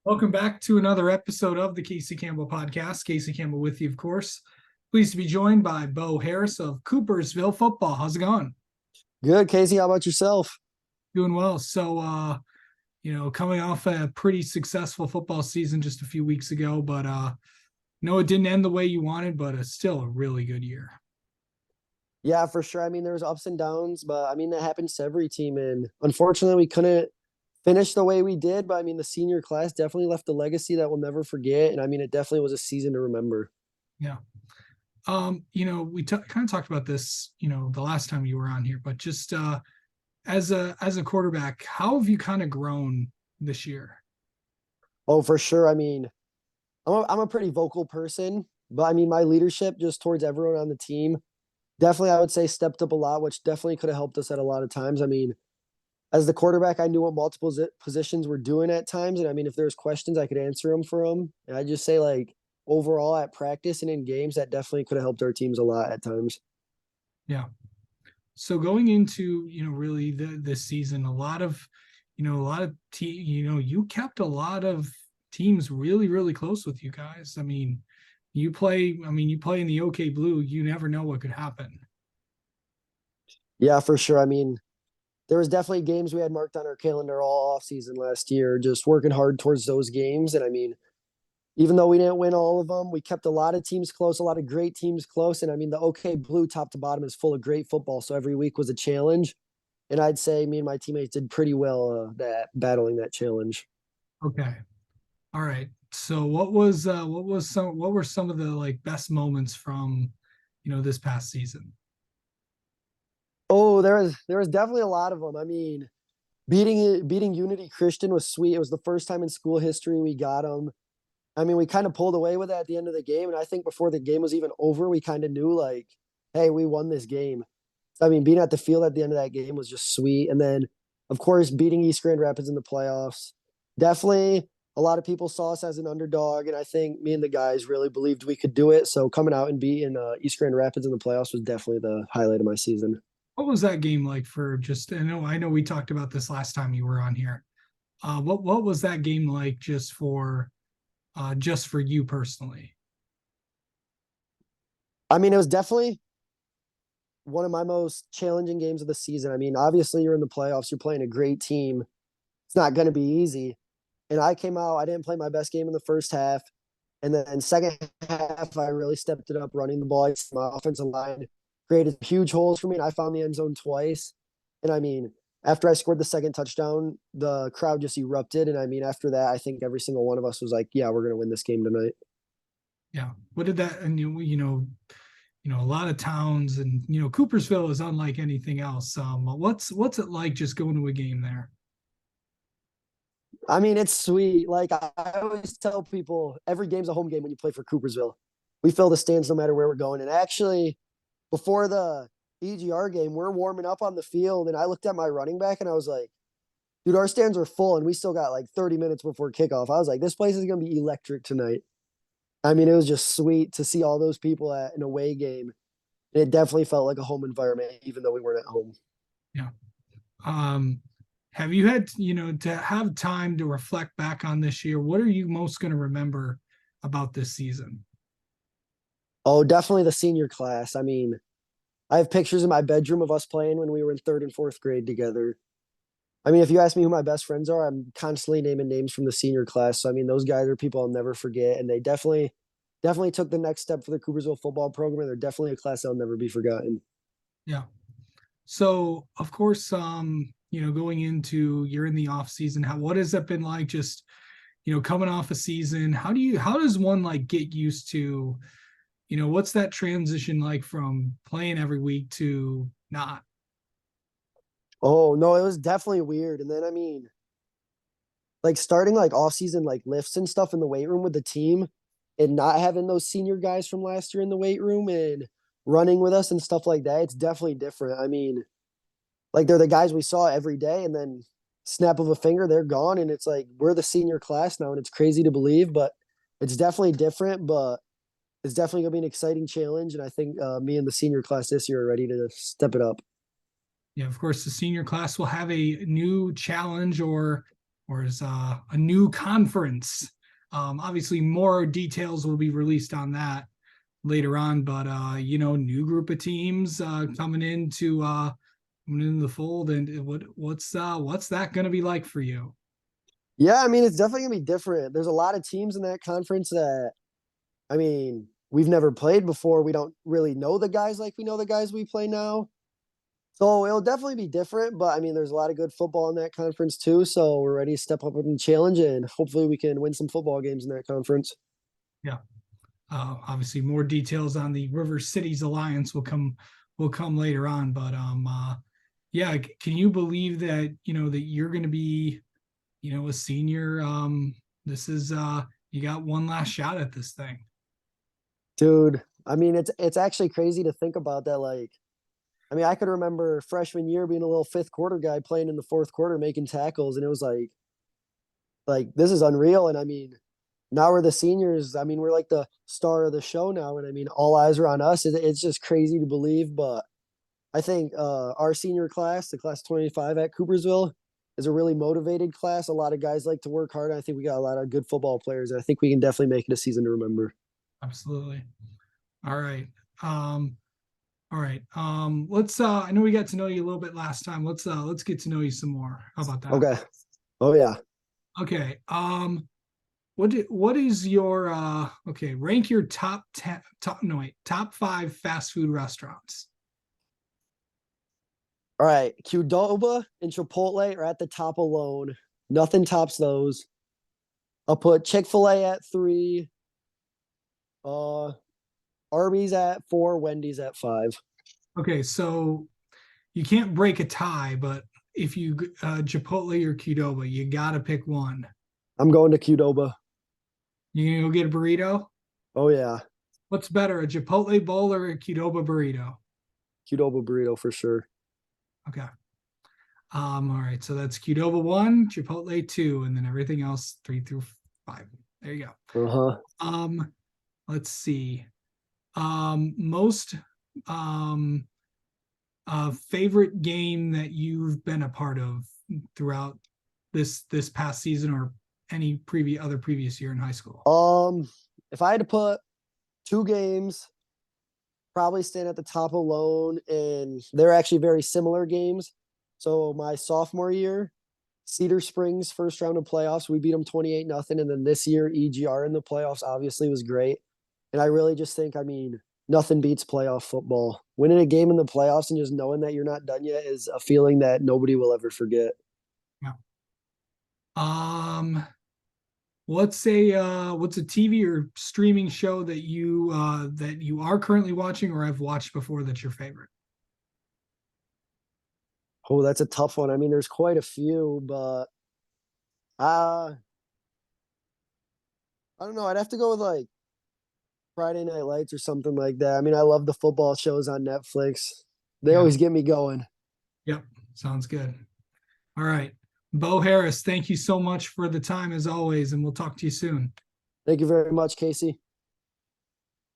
Welcome back to another episode of the Casey Campbell podcast. Casey Campbell with you, of course. Pleased to be joined by Beau Harris of Coopersville Football. How's it going? Good, Casey. How about yourself? Doing well. Coming off a pretty successful football season just a few weeks ago, but no, it didn't end the way you wanted, but it's still a really good year. Yeah, for sure. There's ups and downs, but that happens to every team. And unfortunately, we couldn't finish the way we did. But the senior class definitely left a legacy that we'll never forget. And it definitely was a season to remember. Yeah. We kind of talked about this, the last time you were on here, but just as a quarterback, how have you kind of grown this year? Oh, for sure. I'm a pretty vocal person, but my leadership just towards everyone on the team definitely, I would say, stepped up a lot, which definitely could have helped us at a lot of times. As the quarterback, I knew what multiple positions were doing at times. And if there's questions, I could answer them for them. And I just say, overall at practice and in games, that definitely could have helped our teams a lot at times. Yeah. So going into, really this season, you kept a lot of teams really, really close with you guys. You play in the OK Blue, you never know what could happen. Yeah, for sure. There was definitely games we had marked on our calendar all off season last year, just working hard towards those games. And even though we didn't win all of them, we kept a lot of teams close, a lot of great teams close. And the OK Blue top to bottom is full of great football. So every week was a challenge. And I'd say me and my teammates did pretty well that battling that challenge. Okay. All right. So what were some of the best moments from, this past season? Oh, there was definitely a lot of them. Beating Unity Christian was sweet. It was the first time in school history we got them. We kind of pulled away with it at the end of the game, and I think before the game was even over, we kind of knew hey, we won this game. So, being at the field at the end of that game was just sweet. And then, of course, beating East Grand Rapids in the playoffs. Definitely, a lot of people saw us as an underdog, and I think me and the guys really believed we could do it. So coming out and beating East Grand Rapids in the playoffs was definitely the highlight of my season. What was that game like for just I know we talked about this last time you were on here. What was that game like just for you personally? It was definitely one of my most challenging games of the season. Obviously you're in the playoffs, you're playing a great team. It's not going to be easy. And I came out, I didn't play my best game in the first half. And then second half, I really stepped it up running the ball. My offensive line created huge holes for me, and I found the end zone twice. And after I scored the second touchdown, the crowd just erupted. And after that, I think every single one of us was like, yeah, we're going to win this game tonight. Yeah. What did that and a lot of towns and Coopersville is unlike anything else. What's it like just going to a game there? It's sweet. I always tell people, every game's a home game when you play for Coopersville. We fill the stands no matter where we're going. And actually, before the EGR game, we're warming up on the field, and I looked at my running back and I was like, dude, our stands are full and we still got 30 minutes before kickoff. I was like, this place is going to be electric tonight. It was just sweet to see all those people at an away game. And it definitely felt like a home environment, even though we weren't at home. Yeah. Have you had, to have time to reflect back on this year? What are you most going to remember about this season? Oh, definitely the senior class. I have pictures in my bedroom of us playing when we were in third and fourth grade together. If you ask me who my best friends are, I'm constantly naming names from the senior class. So those guys are people I'll never forget, and they definitely took the next step for the Coopersville football program. They're definitely a class that'll never be forgotten. Yeah. So of course, going into you're in the off season. What has that been like? Just coming off a season. How does one get used to, what's that transition like from playing every week to not? Oh no, it was definitely weird. And then starting off season lifts and stuff in the weight room with the team, and not having those senior guys from last year in the weight room and running with us and stuff like that. It's definitely different. They're the guys we saw every day, and then snap of a finger, they're gone, and it's like we're the senior class now, and it's crazy to believe, but it's definitely different. But it's definitely gonna be an exciting challenge, and I think me and the senior class this year are ready to step it up. Yeah, of course, the senior class will have a new challenge or or is a new conference. Obviously, more details will be released on that later on, but new group of teams coming into the fold, and what's that going to be like for you? Yeah, I mean, it's definitely gonna be different. There's a lot of teams in that conference that, I mean, we've never played before. We don't really know the guys like we know the guys we play now. So it'll definitely be different, but I mean, there's a lot of good football in that conference too. So we're ready to step up and challenge, and hopefully we can win some football games in that conference. Yeah. Obviously, more details on the River Cities Alliance will come later on. But yeah, can you believe that that you're going to be a senior? This is you got one last shot at this thing. Dude, I mean, it's actually crazy to think about that. Like, I mean, I could remember freshman year being a little fifth quarter guy playing in the fourth quarter, making tackles, and it was like this is unreal. And I mean, now we're the seniors. I mean, we're like the star of the show now, and I mean, all eyes are on us. It's just crazy to believe, but I think our senior class, the class 25 at Coopersville, is a really motivated class. A lot of guys like to work hard. I think we got a lot of good football players. I think we can definitely make it a season to remember. Absolutely. All right. All right. Let's I know we got to know you a little bit last time. Let's get to know you some more. How about that? Okay. Oh yeah. Okay. What is your okay, rank your top 10 top no wait, top 5 fast food restaurants. All right. Qdoba and Chipotle are at the top alone. Nothing tops those. I'll put Chick-fil-A at 3. Uh Arby's at 4, Wendy's at 5. Okay, so you can't break a tie, but if you Chipotle or Qdoba, you gotta pick one. I'm going to Qdoba. You gonna go get a burrito? Oh yeah. What's better, a Chipotle bowl or a Qdoba burrito? Qdoba burrito for sure. Okay. All right, so that's Qdoba 1, Chipotle 2, and then everything else 3 through 5. There you go. Uh-huh. Let's see. Most um favorite game that you've been a part of throughout this past season or any previous year in high school? If I had to put 2 games, probably staying at the top alone, and they're actually very similar games. So my sophomore year, Cedar Springs first round of playoffs, we beat them 28-0, and then this year EGR in the playoffs obviously was great. And I really just think, I mean, nothing beats playoff football. Winning a game in the playoffs and just knowing that you're not done yet is a feeling that nobody will ever forget. Yeah. Um, what's a TV or streaming show that you are currently watching or have watched before that's your favorite? Oh, that's a tough one. I mean, there's quite a few, but uh I don't know. I'd have to go with like Friday Night Lights or something like that. I mean, I love the football shows on Netflix. They Yeah. always get me going. Yep. Sounds good. All right. Beau Harris, thank you so much for the time as always, and we'll talk to you soon. Thank you very much, Casey.